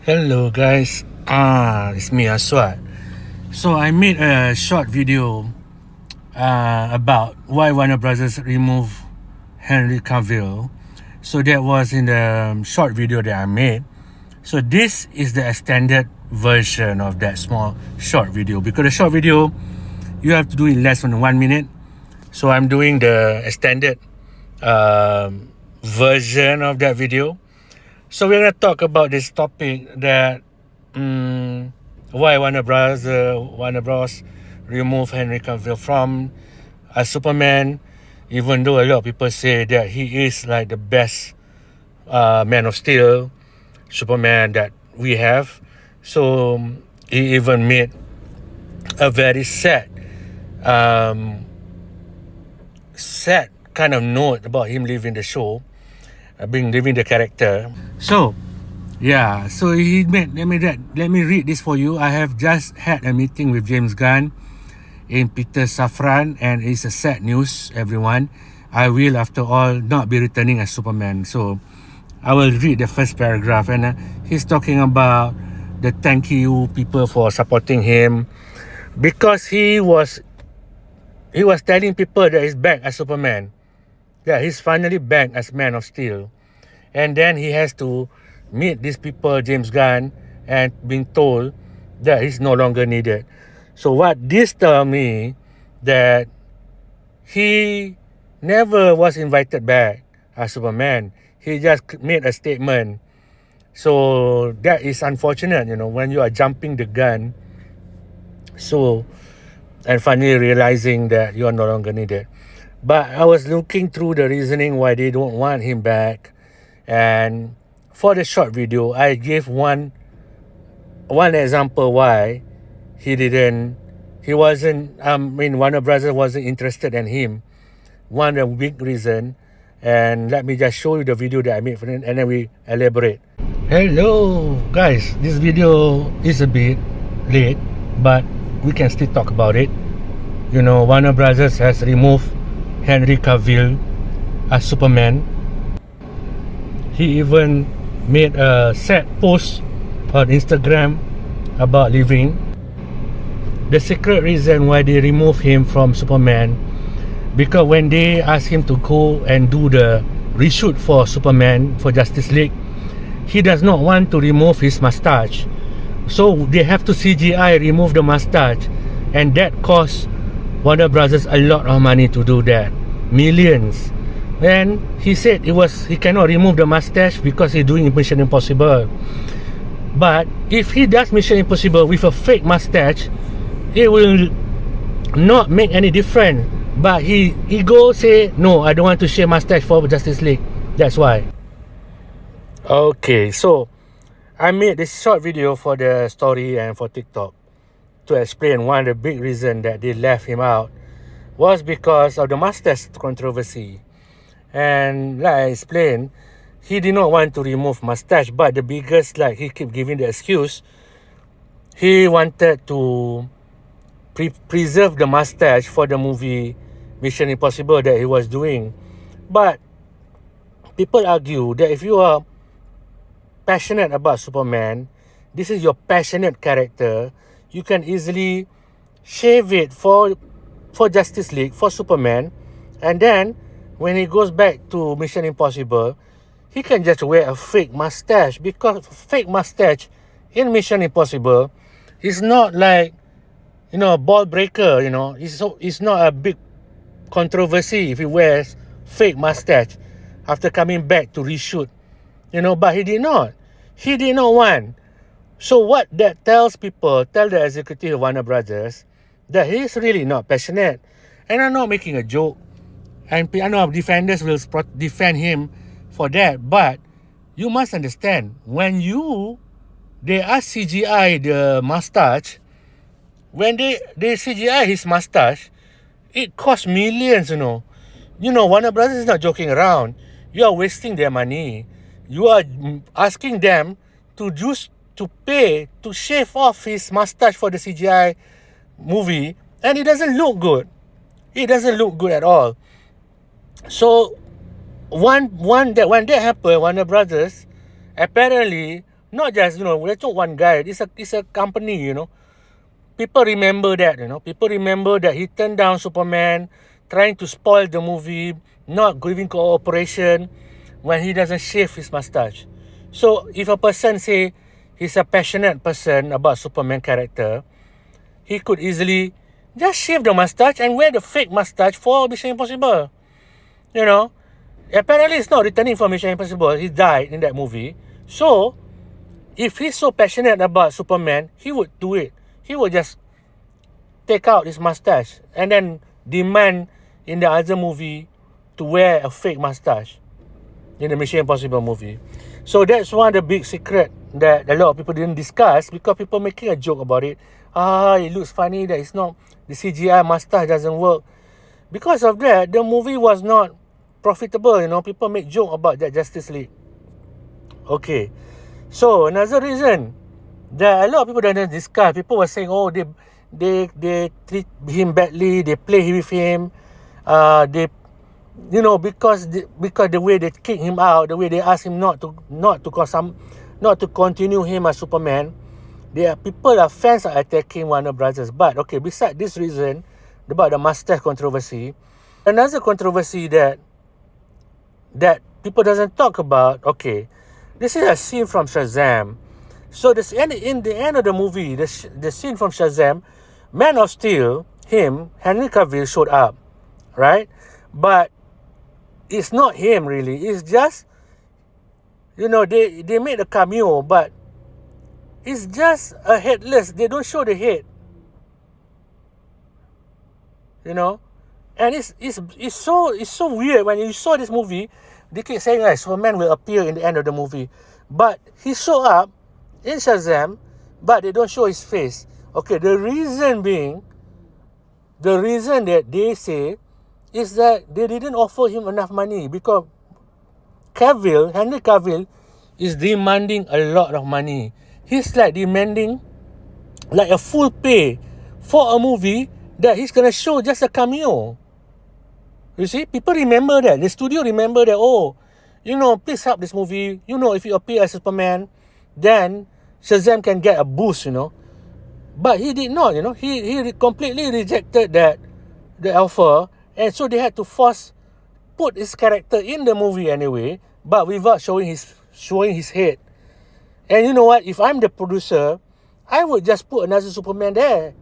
Hello guys, it's me Aswad. So I made a short video about why Warner Brothers removed Henry Cavill. So that was in the short video that I made. So this is the extended version of that small short video, because the short video you have to do in less than 1 minute. So I'm doing the extended version of that video. So we're gonna talk about this topic that why Warner Bros. Remove Henry Cavill from Superman, even though a lot of people say that he is like the best Man of Steel Superman that we have. So he even made a very sad kind of note about him leaving the show, leaving the character. So yeah, so he made, let me read this for you. I have just had a meeting with James Gunn in Peter Safran, and it's a sad news, everyone. I will, after all, not be returning as Superman. So I will read the first paragraph, and he's talking about the thank you people for supporting him, because he was telling people that he's back as Superman. Yeah, he's finally back as Man of Steel. And then he has to meet these people, James Gunn, and being told that he's no longer needed. So what this tell me, that he never was invited back as Superman. He just made a statement. So that is unfortunate, when you are jumping the gun. So, and finally realizing that you are no longer needed. But I was looking through the reasoning why they don't want him back. And for the short video, I gave one example why Warner Brothers wasn't interested in him. One of the big reason. And let me just show you the video that I made for him, and then we elaborate. Hello guys, this video is a bit late, but we can still talk about it. Warner Brothers has removed Henry Cavill as Superman. He even made a sad post on Instagram about leaving. The secret reason why they remove him from Superman, because when they asked him to go and do the reshoot for Superman, for Justice League, he does not want to remove his mustache. So they have to CGI remove the mustache, and that cost Warner Brothers a lot of money to do that, millions. And he said he cannot remove the mustache because he's doing Mission Impossible. But if he does Mission Impossible with a fake mustache, it will not make any difference. But he go say, no, I don't want to shave mustache for Justice League. That's why. Okay, so I made this short video for the story and for TikTok to explain one of the big reasons that they left him out was because of the mustache controversy. And like I explained, he did not want to remove mustache, but the biggest, he keep giving the excuse, he wanted to preserve the mustache for the movie Mission Impossible that he was doing. But people argue that if you are passionate about Superman, this is your passionate character, you can easily shave it for Justice League, for Superman, and then when he goes back to Mission Impossible, he can just wear a fake mustache, because fake mustache in Mission Impossible is not like, a ball breaker, it's not a big controversy if he wears fake mustache after coming back to reshoot, but he did not want. So what that tell the executive of Warner Brothers that he's really not passionate. And I'm not making a joke, and I know defenders will defend him for that, but you must understand, when they are CGI the mustache, when they CGI his mustache, it costs millions, Warner Brothers is not joking around. You are wasting their money. You are asking them to pay to shave off his mustache for the CGI movie, and it doesn't look good. It doesn't look good at all. So when that happened, Warner Brothers apparently Not just, it's not one guy. It's a company, People remember that, People remember that he turned down Superman, trying to spoil the movie, not giving cooperation when he doesn't shave his mustache. So if a person say he's a passionate person about Superman character, he could easily just shave the mustache and wear the fake mustache for Mission Impossible. You know, apparently it's not returning for Mission Impossible. He died in that movie. So if he's so passionate about Superman, he would do it. He would just take out his mustache and then demand in the other movie to wear a fake mustache in the Mission Impossible movie. So that's one of the big secret that a lot of people didn't discuss because people making a joke about it. It looks funny that it's not, the CGI mustache doesn't work. Because of that, the movie was not profitable, People make joke about that Justice League. Okay. So another reason that a lot of people didn't discuss, people were saying, oh, they treat him badly, they play with him, they, because the way they kick him out, the way they ask him not to continue him as Superman, fans are attacking Warner Brothers. But okay, besides this reason about the mustache controversy, another controversy that people doesn't talk about. Okay, this is a scene from Shazam. So in the end of the movie, the scene from Shazam, Man of Steel, Henry Cavill showed up, right? But it's not him really. It's just, they made a cameo, but it's just a headless. They don't show the head, And it's so weird when you saw this movie. They keep saying like Superman will appear in the end of the movie, but he showed up in Shazam, but they don't show his face. Okay, the reason that they say is that they didn't offer him enough money because Henry Cavill is demanding a lot of money. He's like demanding like a full pay for a movie that he's gonna show just a cameo. You see, people remember that. The studio remember that, please help this movie. If you appear as Superman, then Shazam can get a boost, But he did not, He completely rejected the offer. And so they had to put his character in the movie anyway, but without showing his head. And you know what? If I'm the producer, I would just put another Superman there.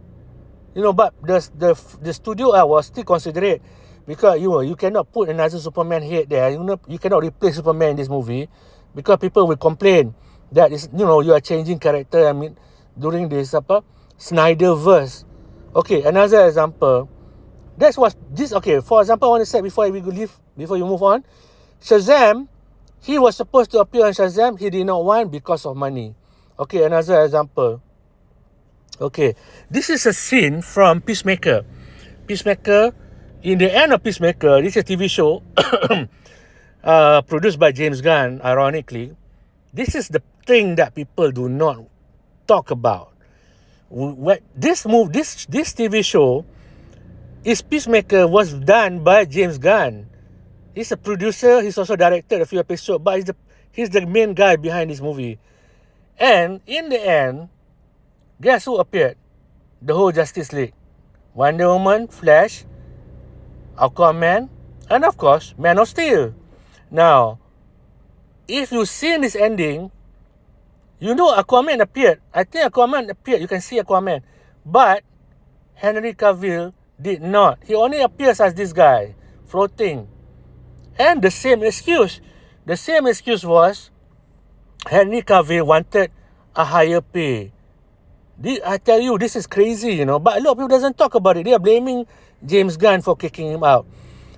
But the studio was still considerate because you cannot put another Superman head there. You cannot replace Superman in this movie because people will complain that is you are changing character. I mean, during this Snyderverse. Okay, another example. That's what this. Okay, for example, I want to say before you move on, Shazam. He was supposed to appear on Shazam. He did not want because of money. Okay, another example. Okay, this is a scene from Peacemaker. Peacemaker, in the end of Peacemaker, this is a TV show produced by James Gunn, ironically. This is the thing that people do not talk about. This TV show is Peacemaker was done by James Gunn. He's a producer. He's also directed a few episodes, but he's the main guy behind this movie. And in the end, guess who appeared? The whole Justice League. Wonder Woman, Flash, Aquaman, and of course, Man of Steel. Now, if you've seen this ending, Aquaman appeared. I think Aquaman appeared. You can see Aquaman. But Henry Cavill did not. He only appears as this guy, floating. And the same excuse was Henry Cavill wanted a higher pay. I tell you, this is crazy, But a lot of people doesn't talk about it. They are blaming James Gunn for kicking him out.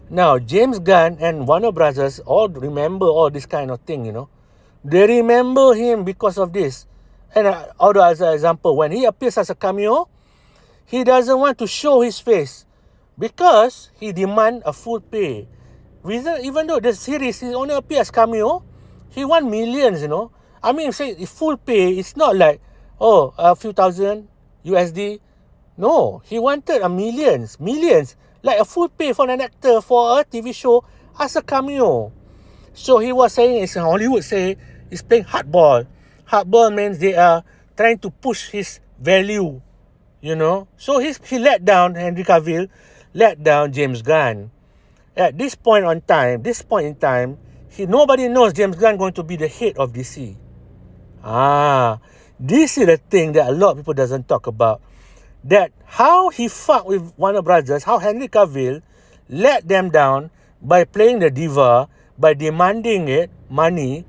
Now, James Gunn and Warner Brothers all remember all this kind of thing, They remember him because of this. And although as an example, when he appears as a cameo, he doesn't want to show his face because he demands a full pay. Even though the series he only appears as cameo, he won millions, I mean, say full pay, it's not like, a few thousand USD. No, he wanted millions. Like a full pay for an actor for a TV show as a cameo. So he was saying, as Hollywood say, he's playing hardball. hardball means they are trying to push his value, you know. So he let down Henry Cavill, let down James Gunn. At this point in time, nobody knows James Gunn going to be the head of DC. This is the thing that a lot of people doesn't talk about. That how he fought with Warner Brothers, how Henry Cavill let them down by playing the diva, by demanding money,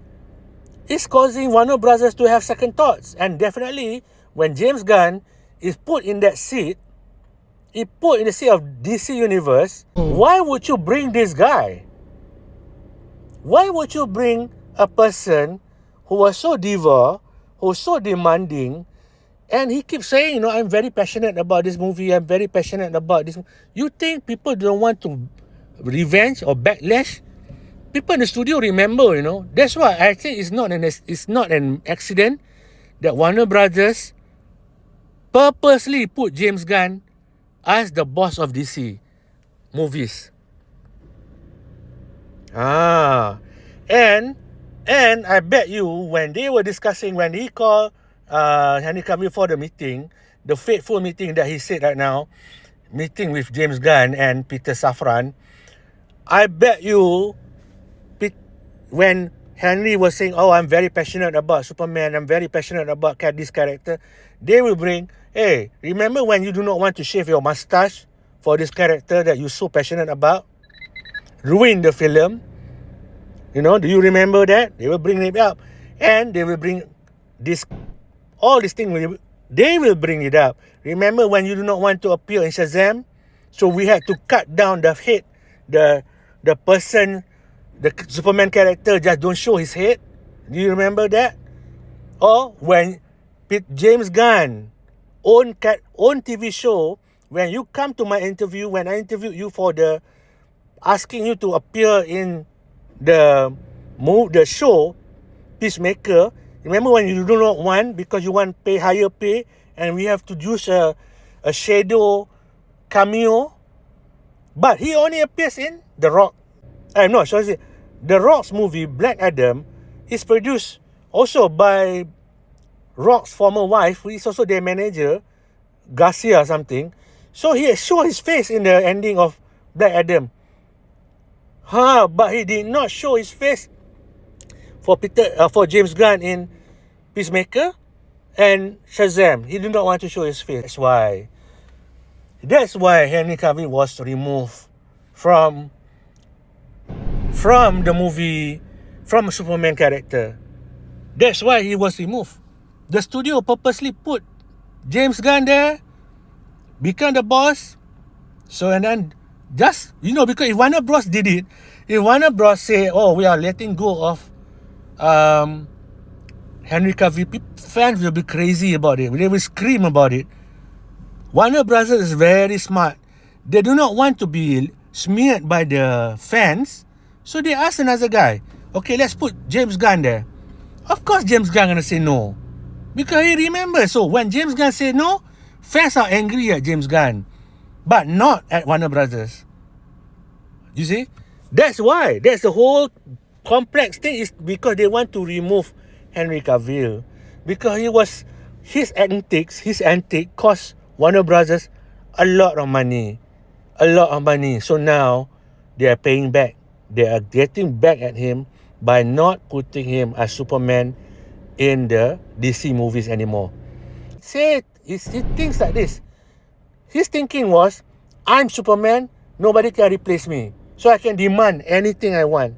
is causing Warner Brothers to have second thoughts. And definitely, when James Gunn is put in that seat, put in the seat of DC Universe, why would you bring this guy? Why would you bring a person who was so diva, who was so demanding, and he keeps saying, you know, I'm very passionate about this movie, I'm very passionate about this. You think people don't want to revenge or backlash? People in the studio remember, you know. That's why I think it's not an accident that Warner Brothers purposely put James Gunn as the boss of DC movies. And I bet you when they were discussing, when he called Henry Cavill for the meeting, the fateful meeting that he said right now, meeting with James Gunn and Peter Safran, I bet you when Henry was saying, oh, I'm very passionate about Superman, I'm very passionate about this character, they will bring, hey, remember when you do not want to shave your mustache for this character that you're so passionate about? Ruin the film. You know, do you remember that? They will bring it up. And they will bring all these things, they will bring it up. Remember when you do not want to appear in Shazam? So we had to cut down the head, the person, the Superman character just don't show his head. Do you remember that? Or when James Gunn own TV show, when you come to my interview, when I interviewed you for asking you to appear in the show Peacemaker, remember when you do not want, because you want higher pay, and we have to use a shadow cameo, but he only appears in The Rock. The Rock's movie Black Adam is produced also by Rock's former wife, who is also their manager, Garcia or something. So he showed his face in the ending of Black Adam. But he did not show his face for James Gunn in Peacemaker and Shazam. He did not want to show his face. That's why Henry Cavill was removed from the movie, from a Superman character. That's why he was removed. The studio purposely put James Gunn there, become the boss. So, and then just, you know, because if Warner Bros did it, if Warner Bros say, oh, we are letting go of Henry Cavill, fans will be crazy about it. They will scream about it. Warner Bros is very smart. They do not want to be smeared by the fans, so they ask another guy, okay, let's put James Gunn there. Of course James Gunn gonna say no, because he remembers. So when James Gunn say no, fans are angry at James Gunn, but not at Warner Brothers. You see, that's why. That's the whole complex thing, is because they want to remove Henry Cavill, because his antics cost Warner Brothers a lot of money. So now they are paying back. They are getting back at him by not putting him as Superman in the DC movies anymore. He thinks like this. His thinking was, I'm Superman, nobody can replace me, so I can demand anything I want.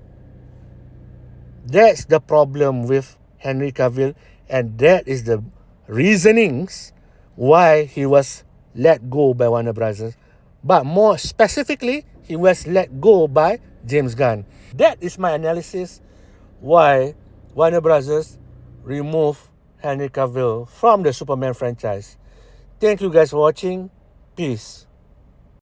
That's the problem with Henry Cavill, and that is the reasonings why he was let go by Warner Brothers. But more specifically, he was let go by James Gunn. That is my analysis why Warner Brothers removed Henry Cavill from the Superman franchise. Thank you guys for watching. Peace.